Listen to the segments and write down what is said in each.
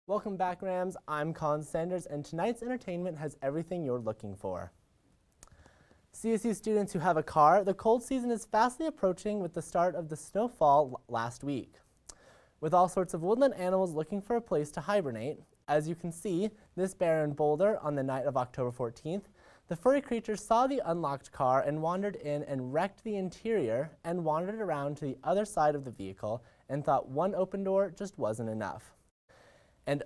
Welcome back, Rams. I'm Collin Sanders, and tonight's entertainment has everything you're looking for. CSU students who have a car, the cold season is fastly approaching with the start of the snowfall last week. With all sorts of woodland animals looking for a place to hibernate, as you can see, this barren boulder on the night of October 14th, the furry creature saw the unlocked car and wandered in and wrecked the interior and wandered around to the other side of the vehicle and thought one open door just wasn't enough. And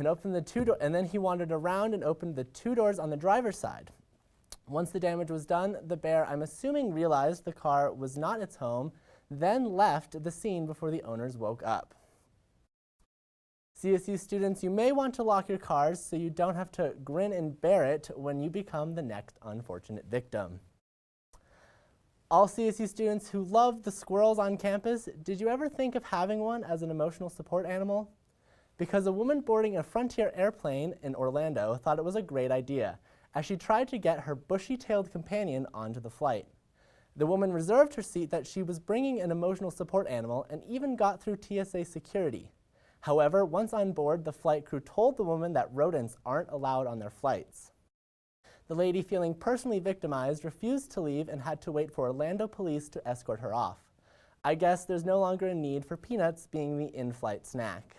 opened the two doors, and then he wandered around and opened the two doors on the driver's side. Once the damage was done, the bear, I'm assuming, realized the car was not its home, then left the scene before the owners woke up. CSU students, you may want to lock your cars so you don't have to grin and bear it when you become the next unfortunate victim. All CSU students who love the squirrels on campus, did you ever think of having one as an emotional support animal? Because a woman boarding a Frontier airplane in Orlando thought it was a great idea, as she tried to get her bushy-tailed companion onto the flight. The woman reserved her seat that she was bringing an emotional support animal and even got through TSA security. However, once on board, the flight crew told the woman that rodents aren't allowed on their flights. The lady, feeling personally victimized, refused to leave and had to wait for Orlando police to escort her off. I guess there's no longer a need for peanuts being the in-flight snack.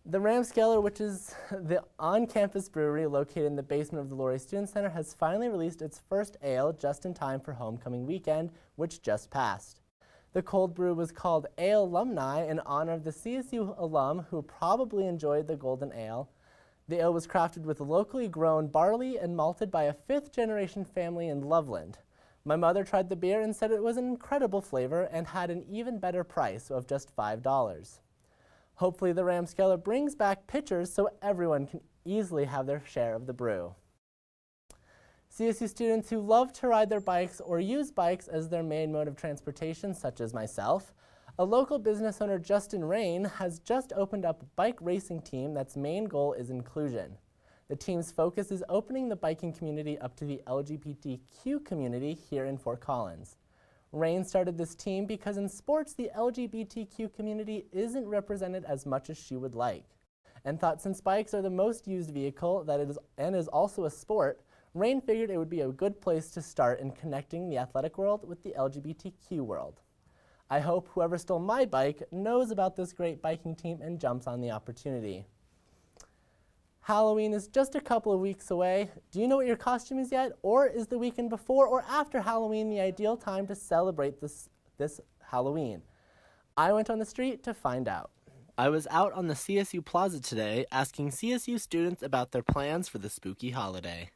The Ramscaler, which is the on-campus brewery located in the basement of the Laurie Student Center, has finally released its first ale just in time for homecoming weekend, which just passed. The cold brew was called Ale Alumni in honor of the CSU alum who probably enjoyed the golden ale. The ale was crafted with locally grown barley and malted by a fifth-generation family in Loveland. My mother tried the beer and said it was an incredible flavor and had an even better price of just $5. Hopefully the Ramscaler brings back pitchers so everyone can easily have their share of the brew. CSU students who love to ride their bikes or use bikes as their main mode of transportation, such as myself, a local business owner, Justin Rain, has just opened up a bike racing team that's main goal is inclusion. The team's focus is opening the biking community up to the LGBTQ community here in Fort Collins. Rain started this team because in sports, the LGBTQ community isn't represented as much as she would like, and thought since bikes are the most used vehicle and is also a sport, Rain figured it would be a good place to start in connecting the athletic world with the LGBTQ world. I hope whoever stole my bike knows about this great biking team and jumps on the opportunity. Halloween is just a couple of weeks away. Do you know what your costume is yet? Or is the weekend before or after Halloween the ideal time to celebrate this Halloween? I went on the street to find out. I was out on the CSU Plaza today asking CSU students about their plans for the spooky holiday.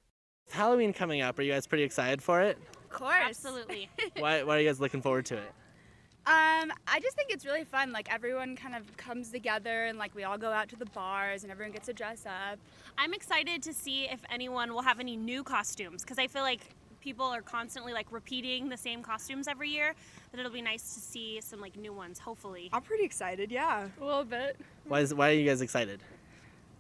Halloween coming up. Are you guys pretty excited for it? Of course. Absolutely. Why are you guys looking forward to it? I just think it's really fun. Like, everyone kind of comes together and, like, we all go out to the bars and everyone gets to dress up. I'm excited to see if anyone will have any new costumes, because I feel like people are constantly, like, repeating the same costumes every year, but it'll be nice to see some, like, new ones, hopefully. I'm pretty excited, yeah. A little bit. Why are you guys excited?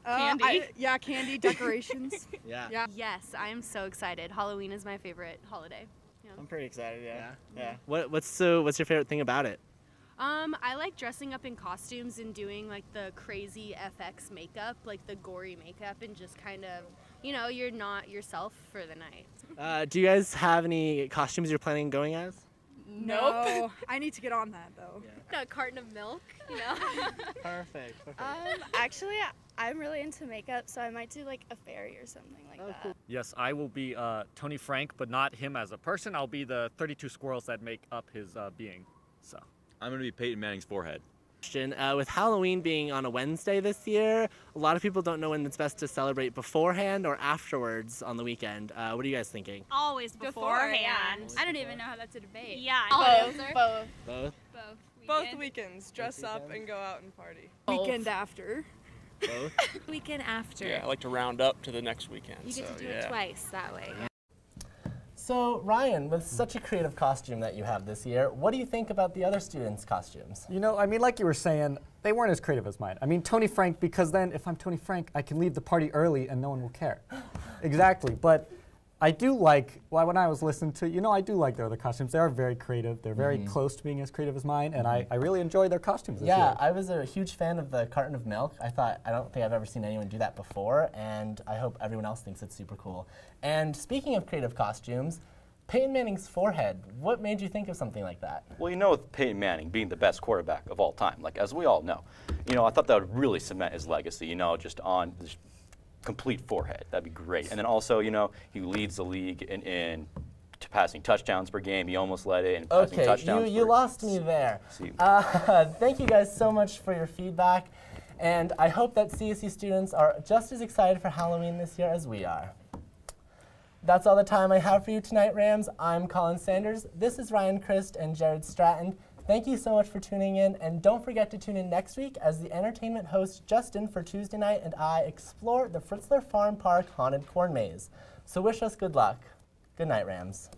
Candy. Candy, decorations. Yeah. Yes, I am so excited. Halloween is my favorite holiday. I'm pretty excited, yeah. What's your favorite thing about it? I like dressing up in costumes and doing like the crazy FX makeup, like the gory makeup, and just kind of, you're not yourself for the night. Do you guys have any costumes you're planning on going as? Nope. I need to get on that though. Yeah. A carton of milk, Perfect. Actually, I'm really into makeup, so I might do, like, a fairy or something like that. Cool. Yes, I will be Tony Frank, but not him as a person. I'll be the 32 squirrels that make up his being. So I'm going to be Peyton Manning's forehead. With Halloween being on a Wednesday this year, a lot of people don't know when it's best to celebrate beforehand or afterwards on the weekend. What are you guys thinking? Always beforehand. I don't even know how that's a debate. Yeah. Both? Both weekends. Dress up and go out and party. Weekend after. Both? Weekend after. Yeah, I like to round up to the next weekend. You get to do it twice that way. So, Ryan, with such a creative costume that you have this year, what do you think about the other students' costumes? Like you were saying, they weren't as creative as mine. Tony Frank, because then if I'm Tony Frank, I can leave the party early and no one will care. Exactly, but I do like, well, when I was listening to, I do like their other costumes. They are very creative. They're very close to being as creative as mine, and I really enjoy their costumes this year. Yeah, I was a huge fan of the carton of milk. I don't think I've ever seen anyone do that before, and I hope everyone else thinks it's super cool. And speaking of creative costumes, Peyton Manning's forehead, what made you think of something like that? Well, with Peyton Manning being the best quarterback of all time, like as we all know, I thought that would really cement his legacy, just on this complete forehead. That'd be great. And then also, he leads the league in passing touchdowns per game. He almost led it in passing touchdowns. Okay, you lost me there. Thank you guys so much for your feedback, and I hope that CSU students are just as excited for Halloween this year as we are. That's all the time I have for you tonight, Rams. I'm Collin Sanders. This is Ryan Christ and Jared Stratton. Thank you so much for tuning in, and don't forget to tune in next week as the entertainment host Justin for Tuesday night and I explore the Fritzler Farm Park Haunted Corn Maze. So wish us good luck. Good night, Rams.